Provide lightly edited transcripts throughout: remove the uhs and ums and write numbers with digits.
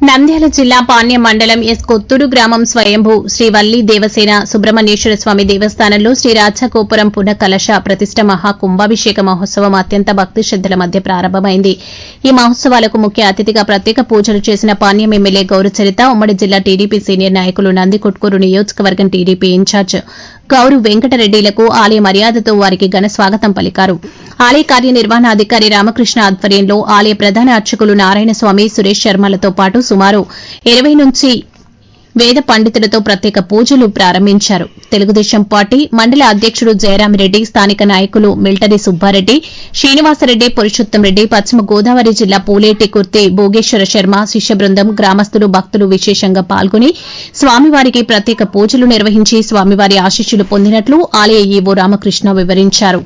నంద్యాల జిల్లా పాణ్యం మండలం ఎస్ కొత్తూరు గ్రామం స్వయంభూ శ్రీ వల్లి దేవసేన సుబ్రహ్మణ్యేశ్వర స్వామి దేవస్థానంలో శ్రీ రాజగోపురం పునః కలశ ప్రతిష్ట మహా కుంభాభిషేక మహోత్సవం అత్యంత భక్తి శ్రద్దల మధ్య ప్రారంభమైంది. ఈ మహోత్సవాలకు ముఖ్య అతిథిగా ప్రత్యేక పూజలు చేసిన పాణ్యం ఎమ్మెల్యే గౌరచరిత, ఉమ్మడి జిల్లా టీడీపీ సీనియర్ నాయకులు నందికొట్కూరు నియోజకవర్గం టీడీపీ ఇన్ఛార్జ్ గౌరు వెంకటరెడ్డిలకు ఆలయ మర్యాదతో వారికి ఘన స్వాగతం పలికారు. ఆలయ కార్యనిర్వహణాధికారి రామకృష్ణ ఆధ్వర్యంలో ఆలయ ప్రధాన అర్చకులు నారాయణస్వామి, సురేష్ శర్మలతో పాటు సుమారు 20 నుంచి వేద పండితులతో ప్రత్యేక పూజలు ప్రారంభించారు. తెలుగుదేశం పార్టీ మండల అధ్యకుడు జయరామిరెడ్డి, స్థానిక నాయకులు మిల్టరి సుబ్బారెడ్డి, శ్రీనివాసరెడ్డి, పురుషోత్తంరెడ్డి, పశ్చిమ గోదావరి జిల్లా పూలేటి కుర్తి భోగేశ్వర శర్మ, శిష్య బృందం, గ్రామస్తులు, భక్తులు విశేషంగా పాల్గొని స్వామివారికి ప్రత్యేక పూజలు నిర్వహించి స్వామివారి ఆశీస్సులు పొందినట్లు ఆలయ ఈవో రామకృష్ణ వివరించారు.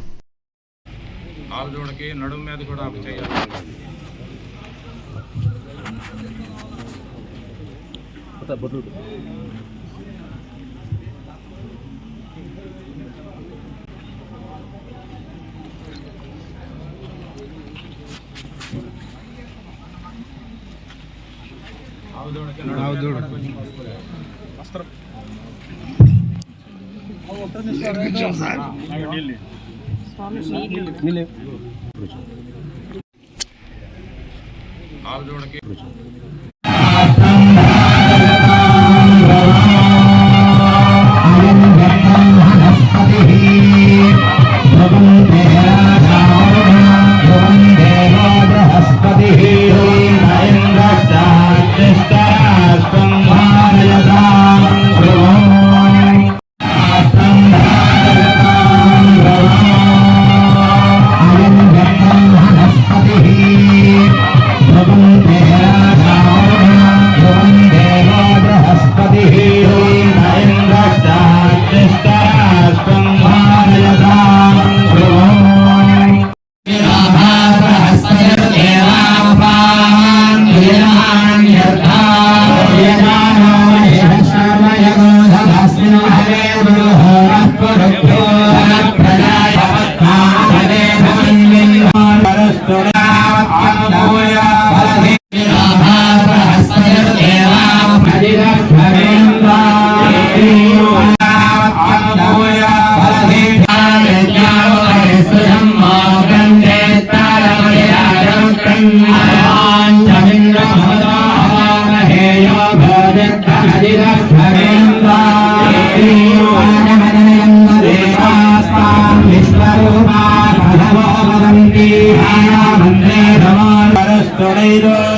Tornado,